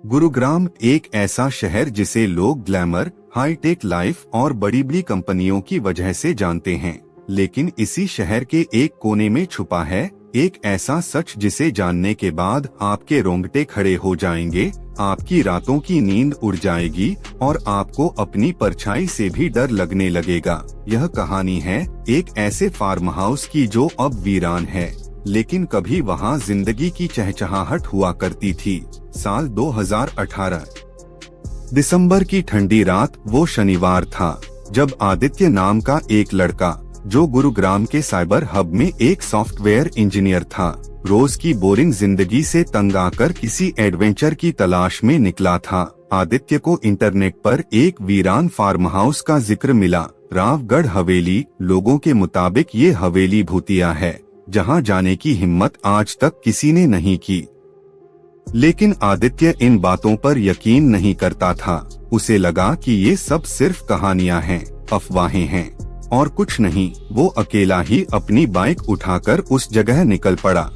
गुरुग्राम एक ऐसा शहर जिसे लोग ग्लैमर, हाईटेक लाइफ और बड़ी बड़ी कंपनियों की वजह से जानते हैं, लेकिन इसी शहर के एक कोने में छुपा है एक ऐसा सच जिसे जानने के बाद आपके रोंगटे खड़े हो जाएंगे, आपकी रातों की नींद उड़ जाएगी और आपको अपनी परछाई से भी डर लगने लगेगा। यह कहानी है एक ऐसे फार्म हाउस की जो अब वीरान है, लेकिन कभी वहाँ जिंदगी की चहचहाहट हुआ करती थी। साल 2018 दिसंबर की ठंडी रात, वो शनिवार था जब आदित्य नाम का एक लड़का, जो गुरुग्राम के साइबर हब में एक सॉफ्टवेयर इंजीनियर था, रोज की बोरिंग जिंदगी से तंग आकर किसी एडवेंचर की तलाश में निकला था। आदित्य को इंटरनेट पर एक वीरान फार्म हाउस का जिक्र मिला। रावगढ़ हवेली। लोगों के मुताबिक ये हवेली भूतिया है, जहां जाने की हिम्मत आज तक किसी ने नहीं की। लेकिन आदित्य इन बातों पर यकीन नहीं करता था। उसे लगा कि ये सब सिर्फ कहानियां हैं, अफवाहें हैं और कुछ नहीं। वो अकेला ही अपनी बाइक उठाकर उस जगह निकल पड़ा।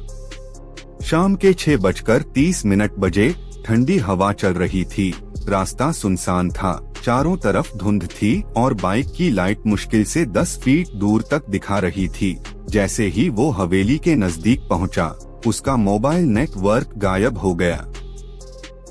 शाम के 6:30 बजे। ठंडी हवा चल रही थी, रास्ता सुनसान था, चारों तरफ धुंध थी और बाइक की लाइट मुश्किल से 10 फीट दूर तक दिखा रही थी। जैसे ही वो हवेली के नजदीक पहुंचा, उसका मोबाइल नेटवर्क गायब हो गया।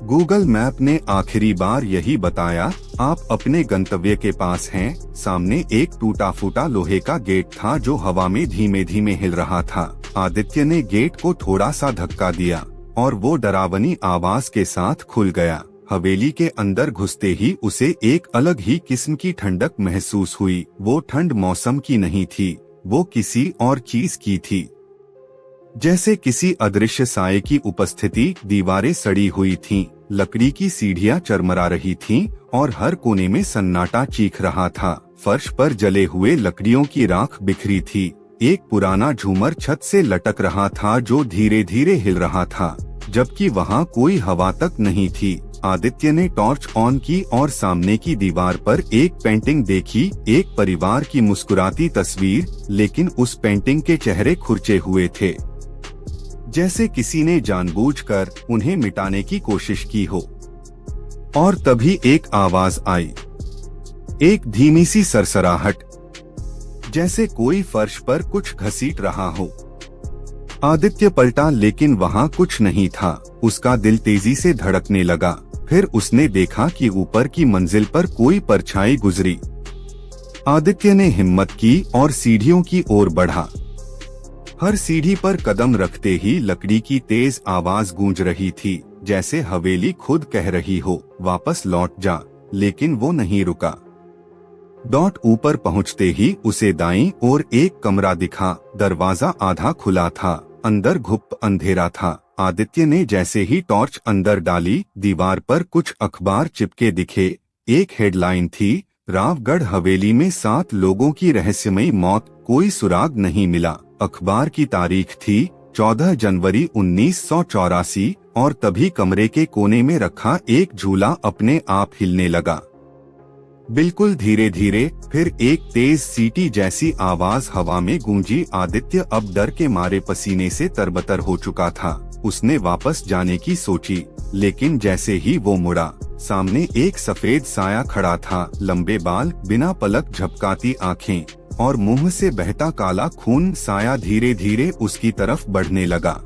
गूगल मैप ने आखिरी बार यही बताया, आप अपने गंतव्य के पास हैं। सामने एक टूटा फूटा लोहे का गेट था जो हवा में धीमे धीमे हिल रहा था। आदित्य ने गेट को थोड़ा सा धक्का दिया और वो डरावनी आवाज के साथ खुल गया। हवेली के अंदर घुसते ही उसे एक अलग ही किस्म की ठंडक महसूस हुई। वो ठंड मौसम की नहीं थी, वो किसी और चीज की थी, जैसे किसी अदृश्य साये की उपस्थिति। दीवारें सड़ी हुई थीं, लकड़ी की सीढ़ियां चरमरा रही थीं और हर कोने में सन्नाटा चीख रहा था। फर्श पर जले हुए लकड़ियों की राख बिखरी थी। एक पुराना झूमर छत से लटक रहा था जो धीरे धीरे हिल रहा था, जबकि वहां कोई हवा तक नहीं थी। आदित्य ने टॉर्च ऑन की और सामने की दीवार पर एक पेंटिंग देखी, एक परिवार की मुस्कुराती तस्वीर, लेकिन उस पेंटिंग के चेहरे खुरचे हुए थे, जैसे किसी ने जानबूझकर उन्हें मिटाने की कोशिश की हो। और तभी एक आवाज आई, एक धीमी सी सरसराहट, जैसे कोई फर्श पर कुछ घसीट रहा हो। आदित्य पलटा, लेकिन वहां कुछ नहीं था। उसका दिल तेजी से धड़कने लगा। फिर उसने देखा कि ऊपर की मंजिल पर कोई परछाई गुजरी। आदित्य ने हिम्मत की और सीढ़ियों की ओर बढ़ा। हर सीढ़ी पर कदम रखते ही लकड़ी की तेज आवाज गूंज रही थी, जैसे हवेली खुद कह रही हो, वापस लौट जा। लेकिन वो नहीं रुका। ऊपर पहुंचते ही उसे दाईं ओर एक कमरा दिखा। दरवाजा आधा खुला था, अंदर घुप अंधेरा था। आदित्य ने जैसे ही टॉर्च अंदर डाली, दीवार पर कुछ अखबार चिपके दिखे। एक हेडलाइन थी, रावगढ़ हवेली में 7 लोगों की रहस्यमयी मौत, कोई सुराग नहीं मिला। अखबार की तारीख थी 14 जनवरी 1984 और तभी कमरे के कोने में रखा एक झूला अपने आप हिलने लगा, बिल्कुल धीरे धीरे। फिर एक तेज सीटी जैसी आवाज हवा में गूंजी। आदित्य अब डर के मारे पसीने से तरबतर हो चुका था। उसने वापस जाने की सोची, लेकिन जैसे ही वो मुड़ा, सामने एक सफेद साया खड़ा था। लंबे बाल, बिना पलक झपकाती आंखें और मुंह से बहता काला खून। साया धीरे धीरे उसकी तरफ बढ़ने लगा।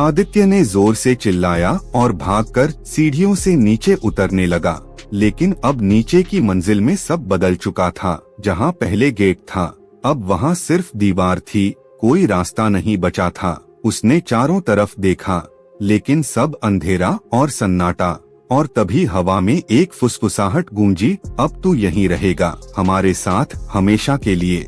आदित्य ने जोर से चिल्लाया और भागकर सीढ़ियों से नीचे उतरने लगा। लेकिन अब नीचे की मंजिल में सब बदल चुका था। जहां पहले गेट था, अब वहां सिर्फ दीवार थी, कोई रास्ता नहीं बचा था। उसने चारों तरफ देखा, लेकिन सब अंधेरा और सन्नाटा। और तभी हवा में एक फुसफुसाहट गूंजी, अब तू यहीं रहेगा, हमारे साथ, हमेशा के लिए।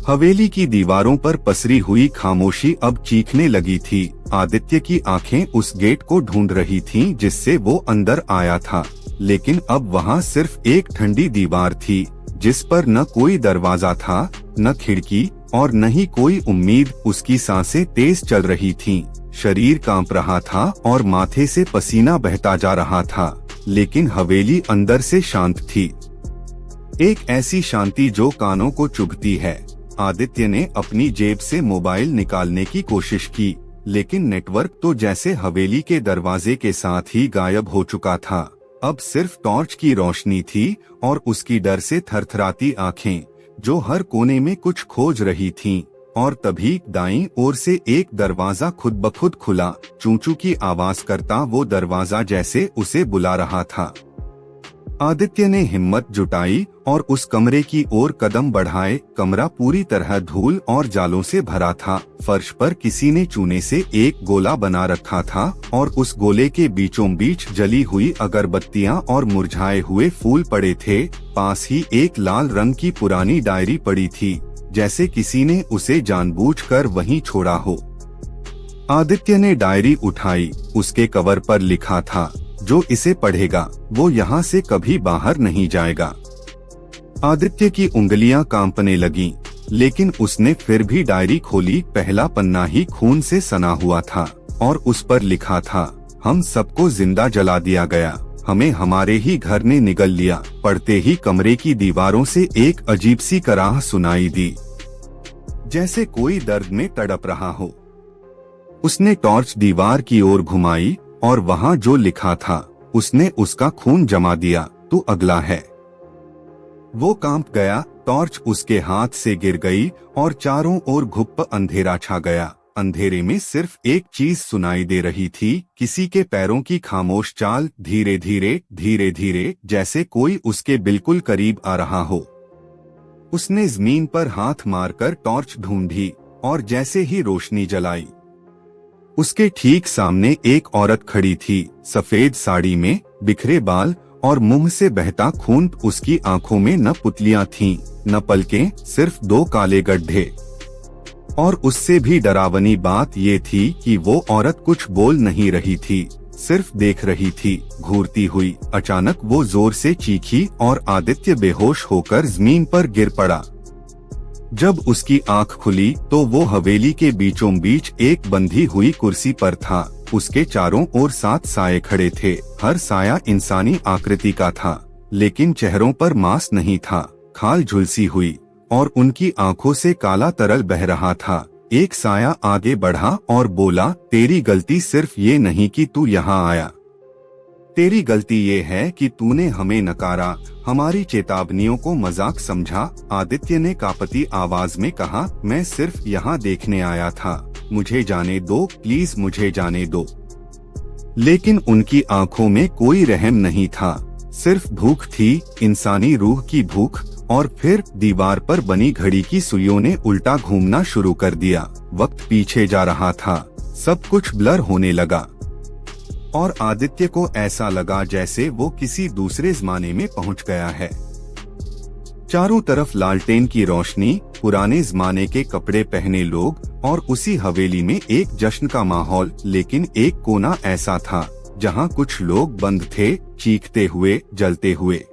हवेली की दीवारों पर पसरी हुई खामोशी अब चीखने लगी थी। आदित्य की आंखें उस गेट को ढूंढ रही थीं जिससे वो अंदर आया था, लेकिन अब वहां सिर्फ एक ठंडी दीवार थी, जिस पर न कोई दरवाजा था, न खिड़की और न ही कोई उम्मीद। उसकी सांसें तेज चल रही थीं, शरीर कांप रहा था और माथे से पसीना बहता जा रहा था, लेकिन हवेली अंदर से शांत थी। एक ऐसी शांति जो कानों को चुभती है। आदित्य ने अपनी जेब से मोबाइल निकालने की कोशिश की, लेकिन नेटवर्क तो जैसे हवेली के दरवाजे के साथ ही गायब हो चुका था। अब सिर्फ टॉर्च की रोशनी थी और उसकी डर से थरथराती आंखें, जो हर कोने में कुछ खोज रही थीं। और तभी दाईं ओर से एक दरवाजा खुद ब खुद खुला। चूं-चूं की आवाज करता वो दरवाजा जैसे उसे बुला रहा था। आदित्य ने हिम्मत जुटाई और उस कमरे की ओर कदम बढ़ाए। कमरा पूरी तरह धूल और जालों से भरा था। फर्श पर किसी ने चूने से एक गोला बना रखा था और उस गोले के बीचों बीच जली हुई अगरबत्तियां और मुरझाए हुए फूल पड़े थे। पास ही एक लाल रंग की पुरानी डायरी पड़ी थी, जैसे किसी ने उसे जानबूझकर वहीं छोड़ा हो। आदित्य ने डायरी उठाई। उसके कवर पर लिखा था, जो इसे पढ़ेगा वो यहाँ से कभी बाहर नहीं जाएगा। आदित्य की उंगलियां कांपने लगीं, लेकिन उसने फिर भी डायरी खोली। पहला पन्ना ही खून से सना हुआ था और उस पर लिखा था, हम सबको जिंदा जला दिया गया, हमें हमारे ही घर ने निगल लिया। पढ़ते ही कमरे की दीवारों से एक अजीब सी कराह सुनाई दी, जैसे कोई दर्द में तड़प रहा हो। उसने टॉर्च दीवार की ओर घुमाई और वहाँ जो लिखा था उसने उसका खून जमा दिया, तू अगला है। वो कांप गया। टॉर्च उसके हाथ से गिर गई और चारों ओर घुप्प अंधेरा छा गया। अंधेरे में सिर्फ एक चीज सुनाई दे रही थी, किसी के पैरों की खामोश चाल, धीरे धीरे धीरे धीरे, जैसे कोई उसके बिल्कुल करीब आ रहा हो। उसने जमीन पर हाथ मारकर टॉर्च ढूंढी और जैसे ही रोशनी जलाई, उसके ठीक सामने एक औरत खड़ी थी, सफेद साड़ी में, बिखरे बाल और मुंह से बहता खून। उसकी आंखों में न पुतलियां थीं, न पलकें, सिर्फ 2 काले गड्ढे। और उससे भी डरावनी बात ये थी कि वो औरत कुछ बोल नहीं रही थी, सिर्फ देख रही थी, घूरती हुई। अचानक वो जोर से चीखी और आदित्य बेहोश होकर जमीन पर गिर पड़ा। जब उसकी आंख खुली तो वो हवेली के बीचों बीच एक बंधी हुई कुर्सी पर था। उसके चारों ओर 7 साये खड़े थे। हर साया इंसानी आकृति का था, लेकिन चेहरों पर मांस नहीं था। खाल झुलसी हुई और उनकी आंखों से काला तरल बह रहा था। एक साया आगे बढ़ा और बोला, तेरी गलती सिर्फ ये नहीं कि तू यहाँ आया, तेरी गलती ये है कि तूने हमें नकारा, हमारी चेतावनियों को मजाक समझा। आदित्य ने कांपती आवाज में कहा, मैं सिर्फ यहाँ देखने आया था, मुझे जाने दो, प्लीज मुझे जाने दो। लेकिन उनकी आंखों में कोई रहम नहीं था, सिर्फ भूख थी, इंसानी रूह की भूख। और फिर दीवार पर बनी घड़ी की सुइयों ने उल्टा घूमना शुरू कर दिया। वक्त पीछे जा रहा था, सब कुछ ब्लर होने लगा और आदित्य को ऐसा लगा जैसे वो किसी दूसरे जमाने में पहुंच गया है। चारों तरफ लालटेन की रोशनी, पुराने जमाने के कपड़े पहने लोग और उसी हवेली में एक जश्न का माहौल। लेकिन एक कोना ऐसा था जहां कुछ लोग बंद थे, चीखते हुए, जलते हुए।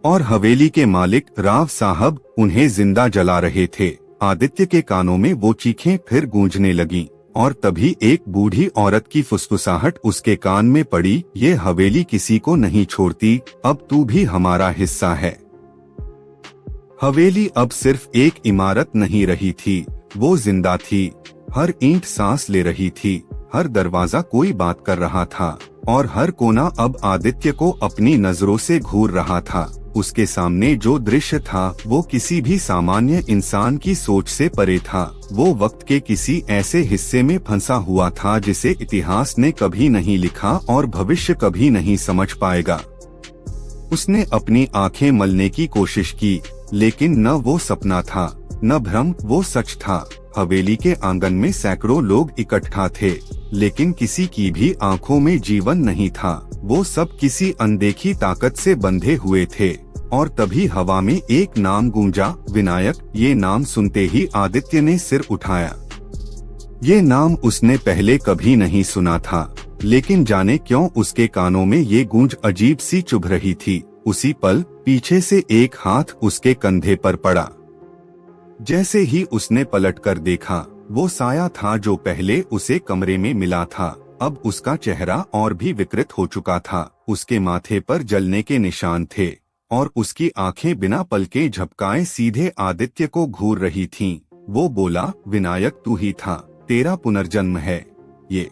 और हवेली के मालिक राव साहब उन्हें जिंदा जला रहे थे। आदित्य के कानों में वो चीखें फिर गूंजने लगीं और तभी एक बूढ़ी औरत की फुसफुसाहट उसके कान में पड़ी, ये हवेली किसी को नहीं छोड़ती, अब तू भी हमारा हिस्सा है। हवेली अब सिर्फ एक इमारत नहीं रही थी, वो जिंदा थी। हर ईंट सांस ले रही थी, हर दरवाजा कोई बात कर रहा था और हर कोना अब आदित्य को अपनी नजरों से घूर रहा था। उसके सामने जो दृश्य था वो किसी भी सामान्य इंसान की सोच से परे था। वो वक्त के किसी ऐसे हिस्से में फंसा हुआ था जिसे इतिहास ने कभी नहीं लिखा और भविष्य कभी नहीं समझ पाएगा। उसने अपनी आंखें मलने की कोशिश की, लेकिन न वो सपना था, न भ्रम, वो सच था। हवेली के आंगन में सैकड़ों लोग इकट्ठा थे, लेकिन किसी की भी आंखों में जीवन नहीं था। वो सब किसी अनदेखी ताकत से बंधे हुए थे। और तभी हवा में एक नाम गूंजा, विनायक। ये नाम सुनते ही आदित्य ने सिर उठाया। ये नाम उसने पहले कभी नहीं सुना था, लेकिन जाने क्यों उसके कानों में ये गूंज अजीब सी चुभ रही थी। उसी पल पीछे से एक हाथ उसके कंधे पर पड़ा। जैसे ही उसने पलटकर देखा, वो साया था जो पहले उसे कमरे में मिला था। अब उसका चेहरा और भी विकृत हो चुका था। उसके माथे पर जलने के निशान थे और उसकी आंखें बिना पलके झपकाए सीधे आदित्य को घूर रही थीं। वो बोला, विनायक तू ही था, तेरा पुनर्जन्म है ये।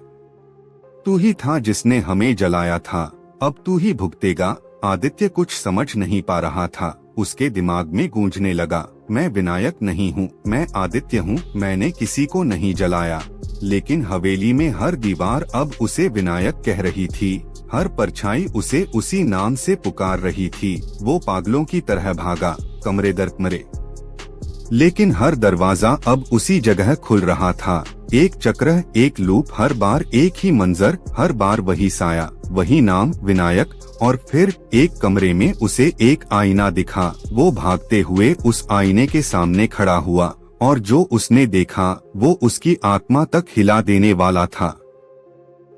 तू ही था जिसने हमें जलाया था, अब तू ही भुगतेगा। आदित्य कुछ समझ नहीं पा रहा था। उसके दिमाग में गूंजने लगा, मैं विनायक नहीं हूँ, मैं आदित्य हूँ, मैंने किसी को नहीं जलाया। लेकिन हवेली में हर दीवार अब उसे विनायक कह रही थी, हर परछाई उसे उसी नाम से पुकार रही थी। वो पागलों की तरह भागा, कमरे दर कमरे, लेकिन हर दरवाजा अब उसी जगह खुल रहा था। एक चक्र, एक लूप, हर बार एक ही मंजर, हर बार वही साया, वही नाम विनायक। और फिर एक कमरे में उसे एक आईना दिखा। वो भागते हुए उस आईने के सामने खड़ा हुआ और जो उसने देखा वो उसकी आत्मा तक हिला देने वाला था।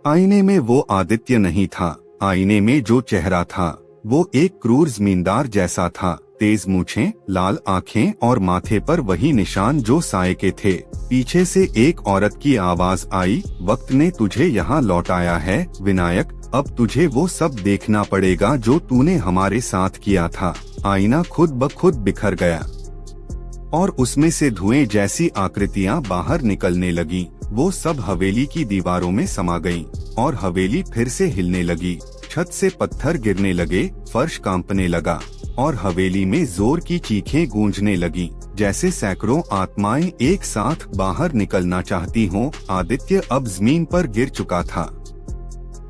आईने में वो आदित्य नहीं था, आईने में जो चेहरा था वो एक क्रूर जमींदार जैसा था। तेज मूछें, लाल आंखें और माथे पर वही निशान जो साये के थे। पीछे से एक औरत की आवाज आई, वक्त ने तुझे यहाँ लौटाया है विनायक, अब तुझे वो सब देखना पड़ेगा जो तूने हमारे साथ किया था। आईना खुद ब खुद बिखर गया और उसमें से धुएं जैसी आकृतियां बाहर निकलने लगी। वो सब हवेली की दीवारों में समा गईं और हवेली फिर से हिलने लगी। छत से पत्थर गिरने लगे, फर्श कांपने लगा और हवेली में जोर की चीखें गूंजने लगी, जैसे सैकड़ों आत्माएं एक साथ बाहर निकलना चाहती हों। आदित्य अब जमीन पर गिर चुका था,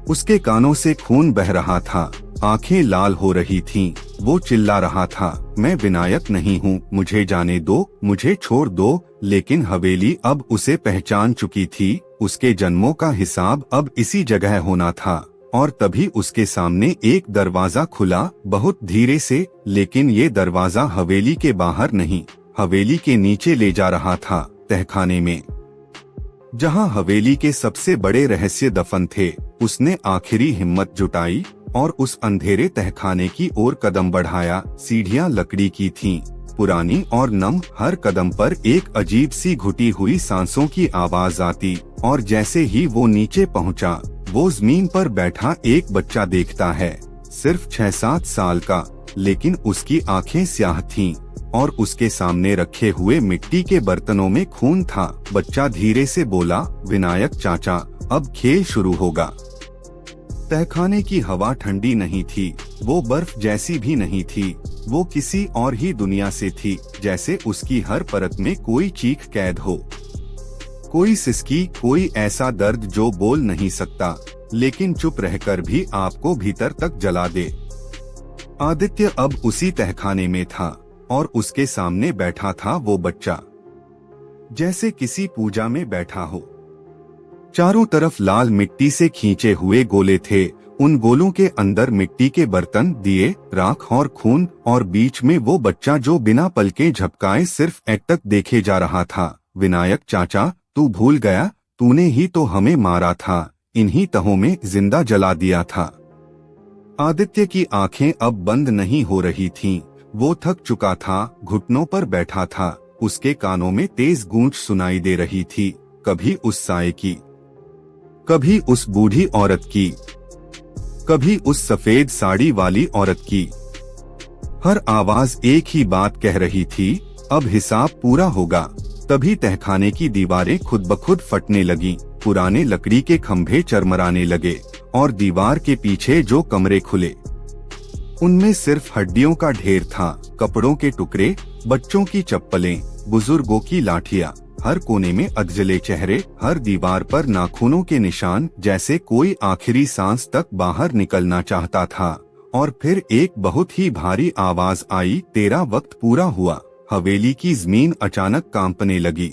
उसके कानों से खून बह रहा था, आंखें लाल हो रही थीं। वो चिल्ला रहा था, मैं विनायक नहीं हूँ, मुझे जाने दो, मुझे छोड़ दो। लेकिन हवेली अब उसे पहचान चुकी थी। उसके जन्मों का हिसाब अब इसी जगह होना था। और तभी उसके सामने एक दरवाजा खुला, बहुत धीरे से, लेकिन ये दरवाजा हवेली के बाहर नहीं, हवेली के नीचे ले जा रहा था, तहखाने में, जहां हवेली के सबसे बड़े रहस्य दफन थे। उसने आखिरी हिम्मत जुटाई और उस अंधेरे तहखाने की ओर कदम बढ़ाया। सीढ़ियां लकड़ी की थीं, पुरानी और नम। हर कदम पर एक अजीब सी घुटी हुई सांसों की आवाज आती। और जैसे ही वो नीचे पहुंचा, वो जमीन पर बैठा एक बच्चा देखता है, सिर्फ 6-7 साल का, लेकिन उसकी आंखें स्याह थीं और उसके सामने रखे हुए मिट्टी के बर्तनों में खून था। बच्चा धीरे से बोला, विनायक चाचा, अब खेल शुरू होगा। तहखाने की हवा ठंडी नहीं थी, वो बर्फ जैसी भी नहीं थी, वो किसी और ही दुनिया से थी, जैसे उसकी हर परत में कोई चीख कैद हो, कोई सिसकी, कोई ऐसा दर्द जो बोल नहीं सकता, लेकिन चुप रहकर भी आपको भीतर तक जला दे। आदित्य अब उसी तहखाने में था और उसके सामने बैठा था वो बच्चा, जैसे किसी पूजा में बैठा हो। चारों तरफ लाल मिट्टी से खींचे हुए गोले थे, उन गोलों के अंदर मिट्टी के बर्तन, दिए, राख और खून, और बीच में वो बच्चा जो बिना पलके झपकाए सिर्फ एकटक देखे जा रहा था। विनायक चाचा, तू भूल गया, तूने ही तो हमें मारा था, इन्हीं तहों में जिंदा जला दिया था। आदित्य की आंखें अब बंद नहीं हो रही थीं, वो थक चुका था, घुटनों पर बैठा था। उसके कानों में तेज गूंज सुनाई दे रही थी, कभी उस साये की, कभी उस बूढ़ी औरत की, कभी उस सफेद साड़ी वाली औरत की। हर आवाज एक ही बात कह रही थी, अब हिसाब पूरा होगा। तभी तहखाने की दीवारें खुद ब खुद फटने लगीं, पुराने लकड़ी के खंभे चरमराने लगे और दीवार के पीछे जो कमरे खुले, उनमें सिर्फ हड्डियों का ढेर था, कपड़ों के टुकड़े, बच्चों की चप्पलें, बुजुर्गों की लाठियां। हर कोने में अधजले चेहरे, हर दीवार पर नाखूनों के निशान, जैसे कोई आखिरी सांस तक बाहर निकलना चाहता था। और फिर एक बहुत ही भारी आवाज आई, तेरा वक्त पूरा हुआ। हवेली की जमीन अचानक कांपने लगी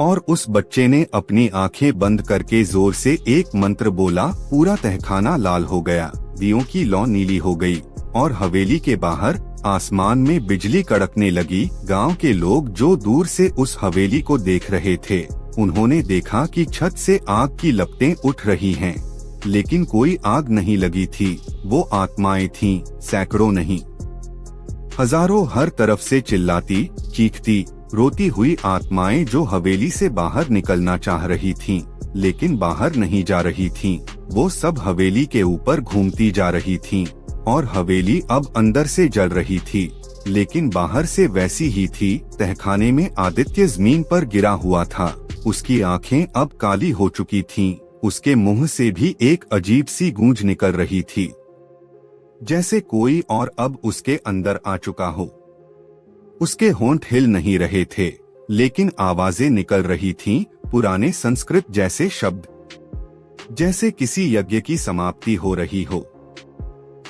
और उस बच्चे ने अपनी आंखें बंद करके जोर से एक मंत्र बोला। पूरा तहखाना लाल हो गया, दियों की लौ नीली हो गई और हवेली के बाहर आसमान में बिजली कड़कने लगी। गांव के लोग जो दूर से उस हवेली को देख रहे थे, उन्होंने देखा कि छत से आग की लपटें उठ रही हैं, लेकिन कोई आग नहीं लगी थी। वो आत्माएं थीं, सैकड़ों नहीं, हजारों, हर तरफ से चिल्लाती, चीखती, रोती हुई आत्माएं जो हवेली से बाहर निकलना चाह रही थीं, लेकिन बाहर नहीं जा रही थीं। वो सब हवेली के ऊपर घूमती जा रही थीं और हवेली अब अंदर से जल रही थी, लेकिन बाहर से वैसी ही थी। तहखाने में आदित्य जमीन पर गिरा हुआ था। उसकी आंखें अब काली हो चुकी थीं। उसके मुंह से भी एक अजीब सी गूंज निकल रही थी, जैसे कोई और अब उसके अंदर आ चुका हो। उसके होंठ हिल नहीं रहे थे, लेकिन आवाजें निकल रही थीं, पुराने संस्कृत जैसे शब्द, जैसे किसी यज्ञ की समाप्ति हो रही हो।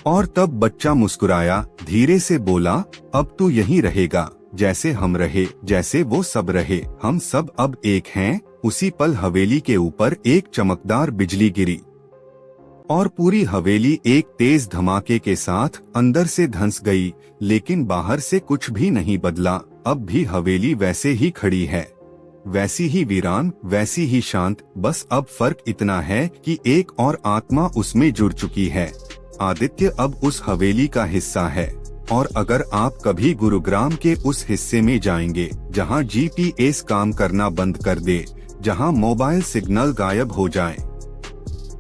और तब बच्चा मुस्कुराया, धीरे से बोला, अब तू यहीं रहेगा, जैसे हम रहे, जैसे वो सब रहे, हम सब अब एक हैं। उसी पल हवेली के ऊपर एक चमकदार बिजली गिरी और पूरी हवेली एक तेज धमाके के साथ अंदर से धंस गई, लेकिन बाहर से कुछ भी नहीं बदला। अब भी हवेली वैसे ही खड़ी है, वैसी ही वीरान, वैसी ही शांत। बस अब फर्क इतना है कि एक और आत्मा उसमें जुड़ चुकी है। आदित्य अब उस हवेली का हिस्सा है। और अगर आप कभी गुरुग्राम के उस हिस्से में जाएंगे जहां जीपीएस काम करना बंद कर दे, जहां मोबाइल सिग्नल गायब हो जाए,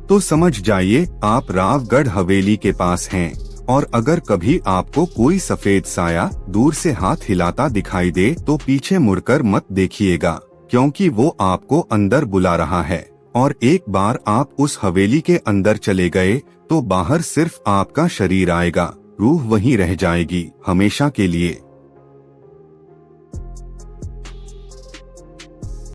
तो समझ जाइए आप रावगढ़ हवेली के पास हैं। और अगर कभी आपको कोई सफेद साया दूर से हाथ हिलाता दिखाई दे, तो पीछे मुड़कर मत देखिएगा, क्योंकि वो आपको अंदर बुला रहा है। और एक बार आप उस हवेली के अंदर चले गए, तो बाहर सिर्फ आपका शरीर आएगा, रूह वहीं रह जाएगी हमेशा के लिए।